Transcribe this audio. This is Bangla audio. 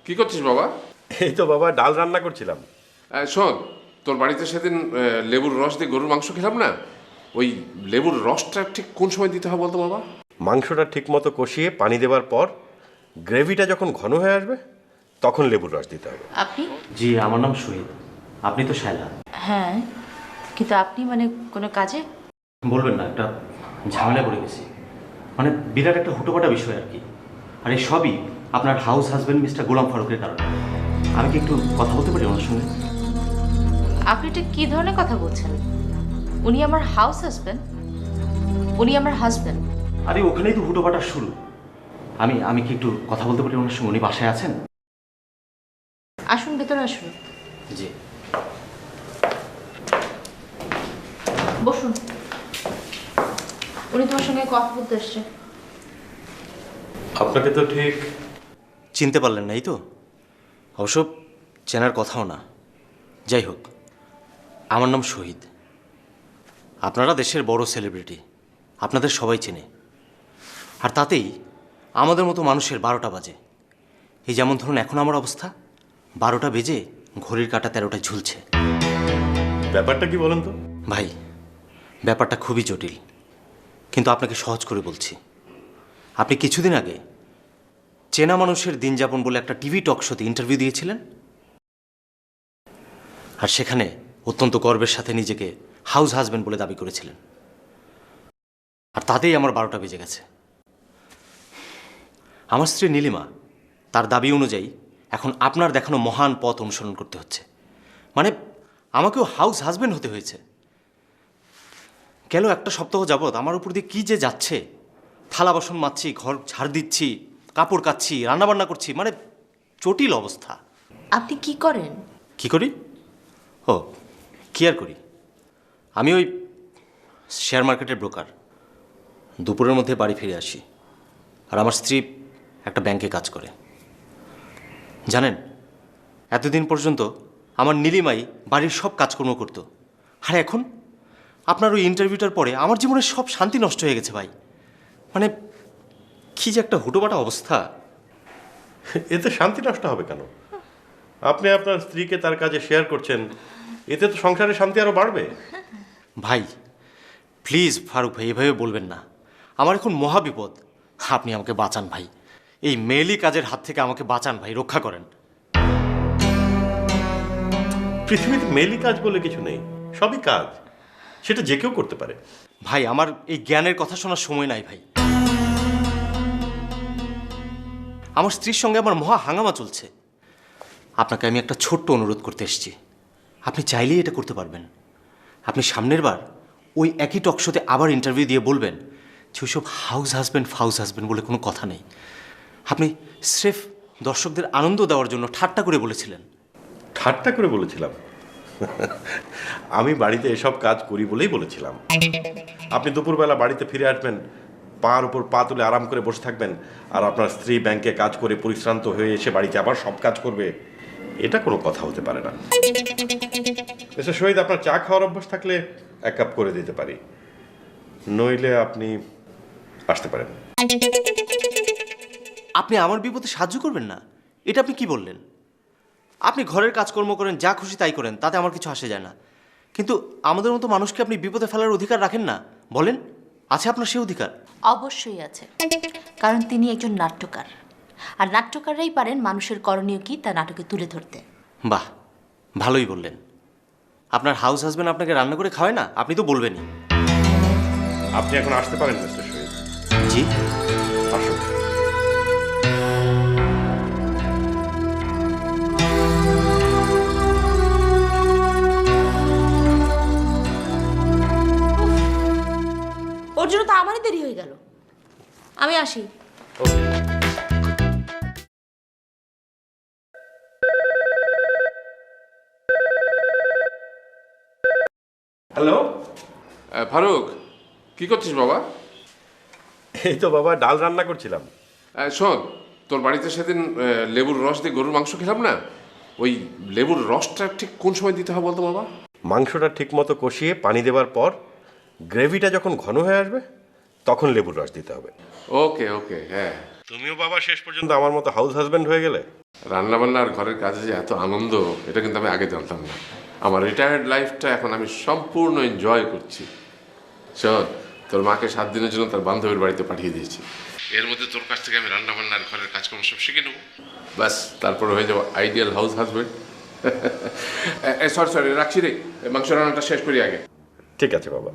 কি করছিস বাবা? এই তো বাবা ডাল রান্না করছিলাম। শোন, তোর বাড়িতে সেদিন লেবুর রস দিয়ে গরুর মাংস খেলাম না, ওই লেবুর রসটা ঠিক কোন সময় দিতে হবে বলতো বাবা? মাংসটা ঠিক মতো কষিয়ে পানি দেওয়ার পর গ্রেভিটা যখন ঘন হয়ে আসবে তখন লেবুর রস দিতে হবে। আপনি? জি, আমার নাম শহীদ। আপনি তো শায়লা। হ্যাঁ, কিন্তু আপনি মানে কোনো কাজে? বলবেন না, একটা ঝামেলায় পড়ে গেছি। মানে বিরাট একটা হুটোপাটা বিষয় আর কি। আর এই সবই আপনার হাউস হাজবেন্ড মিস্টার গোলাম ফারুকের কারণে। আমি কি একটু কথা বলতে পারি ওনার সঙ্গে? আপনি এটা কি ধরনের কথা বলছেন? উনি আমার হাউস হাজবেন্ড? উনি আমার হাজবেন্ড? আরে ওখানেই তো হুটোপাটা শুরু। আমি কি একটু কথা বলতে পারি ওনার সঙ্গে? উনি বাসায় আছেন? আসুন, ভেতরে আসুন। জি। বসুন। উনি তোমার সঙ্গে কথা বলতে এসছে। আপনাকে তো ঠিক চিনতে পারলেন না, এই তো? অবশ্য চেনার কথাও না। যাই হোক, আমার নাম শহীদ। আপনারা দেশের বড় সেলিব্রিটি, আপনাদের সবাই চেনে। আর তাতেই আমাদের মতো মানুষের 12টা বাজে। এই যেমন ধরুন এখন আমার অবস্থা, 12টা বেজে ঘড়ির কাঁটা 13টায় ঝুলছে। ব্যাপারটা কি বলেন তো? ভাই, ব্যাপারটা খুবই জটিল, কিন্তু আপনাকে সহজ করে বলছি। আপনি কিছুদিন আগে চেনা মানুষের দিন যাপন বলে একটা টিভি টক শোতে ইন্টারভিউ দিয়েছিলেন, আর সেখানে অত্যন্ত গর্বের সাথে নিজেকে হাউস হাজবেন্ড বলে দাবি করেছিলেন। আর তাতেই আমার 12টা বেজে গেছে। আমার স্ত্রী নীলিমা, তার দাবি অনুযায়ী এখন আপনার দেখানো মহান পথ অনুসরণ করতে হচ্ছে। মানে আমাকেও হাউস হাজবেন্ড হতে হয়েছে। গেল একটা সপ্তাহ যাবৎ আমার উপর দিয়ে কী যে যাচ্ছে, থালা বাসন মাজছি, ঘর ঝাড় দিচ্ছি, কাপড় কাচ্ছি, রান্নাবান্না করছি, মানে জটিল অবস্থা। আপনি কি করেন? কি করি? ও, কি আর করি, আমি ওই শেয়ার মার্কেটের ব্রোকার। দুপুরের মধ্যে বাড়ি ফিরে আসি, আর আমার স্ত্রী একটা ব্যাংকে কাজ করে। জানেন, এতদিন পর্যন্ত আমার নীলিমাই বাড়ির সব কাজকর্ম করতো, আর এখন আপনার ওই ইন্টারভিউটার পরে আমার জীবনের সব শান্তি নষ্ট হয়ে গেছে ভাই। মানে কি যে একটা হুটোপাটা অবস্থা। এতে শান্তি নষ্ট হবে কেন? আপনি আপনার স্ত্রীকে তার কাজে শেয়ার করছেন, এতে তো সংসারে শান্তি আরো বাড়বে। ভাই প্লিজ ফারুক ভাই, এভাবে বলবেন না। আমার এখন মহা বিপদ। আপনি আমাকে বাঁচান ভাই, এই মেয়েলি কাজের হাত থেকে আমাকে বাঁচান ভাই, রক্ষা করেন। পৃথিবীতে মেলি কাজ বলে কিছু নেই, সবই কাজ, সেটা যে কেউ করতে পারে। ভাই আমার এই জ্ঞানের কথা শোনার সময় নাই ভাই। আমার স্ত্রীর সঙ্গে আমার মহা হাঙ্গামা চলছে। আপনাকে আমি একটা ছোট্ট অনুরোধ করতে এসেছি, আপনি চাইলেই এটা করতে পারবেন। আপনি সামনের বার ওই একই টক শোতে আবার ইন্টারভিউ দিয়ে বলবেন যে ওইসব হাউস হাজব্যান্ড ফাউস হাজব্যান্ড বলে কোনো কথা নেই। আপনি স্রেফ দর্শকদের আনন্দ দেওয়ার জন্য ঠাট্টা করে বলেছিলেন। ঠাট্টা করে বলেছিলাম? আমি বাড়িতে এসব কাজ করি বলেই বলেছিলাম। আপনি দুপুরবেলা বাড়িতে ফিরে আসবেন, পার উপর পা তুলে আরাম করে বসে থাকবেন, আর আপনার স্ত্রী ব্যাংকে কাজ করে পরিশ্রান্ত হয়ে এসে বাড়িতে আবার সব কাজ করবে, এটা কোনো কথা হতে পারে না। মিস্টার শহীদ, আপনার চা খাওয়ার অভ্যাস থাকলে 1 কাপ করে দিতে পারি, নইলে আপনি আসতে পারেন। আপনি আমার বিপদে সাহায্য করবেন না, এটা আপনি কি বললেন? আপনি ঘরের কাজকর্ম করেন, যা খুশি তাই করেন, তাতে আমার কিছু আসে যায় না। কিন্তু আমাদের মতো মানুষকে আপনি বিপদে ফেলার অধিকার রাখেন না, বলেন? আছে আপনার সেই অধিকার? অবশ্যই আছে, কারণ তিনি একজন নাট্যকার, আর নাট্যকাররাই পারেন মানুষের করণীয় কি তা নাটকে তুলে ধরতে। বাহ, ভালোই বললেন। আপনার হাউস হাজবেন্ড আপনাকে রান্না করে খাওয়ায় না? আপনি তো বলবেনই। আপনি এখন আসতে পারেন মিস্টার শহীদ। জি। আসুন। ওর জন্য তো আমারই দেরি হয়ে গেল। আমি আসি। হ্যালো। ফারুক, কি করছিস বাবা? এই তো বাবা ডাল রান্না করছিলাম। শোন, তোর বাড়িতে সেদিন লেবুর রস দিয়ে গরুর মাংস খেলাম না, ওই লেবুর রসটা ঠিক কোন সময় দিতে হবে বলতো বাবা? মাংসটা ঠিক মতো কষিয়ে পানি দেওয়ার পর গ্রেভিটা যখন ঘন হয়ে আসবে তখন লেবুর রস দিতে হবে। ওকে ওকে, হ্যাঁ। তুমিও বাবা শেষ পর্যন্ত আমার মতো হাউস হাজবেন্ড হয়ে গেলে। রান্নাবান্না আর ঘরের কাজে যে এত আনন্দ, এটা কিন্তু আমি আগে জানতাম না। আমার রিটায়ার্ড লাইফটা এখন আমি সম্পূর্ণ এনজয় করছি। শোন, তোর মাকে 7 দিনের জন্য তার বান্ধবীর বাড়িতে পাঠিয়ে দিয়েছি। এর মধ্যে তোর কাছ থেকে আমি রান্নাবান্না আর ঘরের কাজকর্ম সব শিখে নেবো। ব্যাস, তারপরে হয়ে যাবো আইডিয়াল হাউস হাজবেন্ড। সরি রাখছি রে, মাংস রান্নাটা শেষ করি আগে। ঠিক আছে বাবা।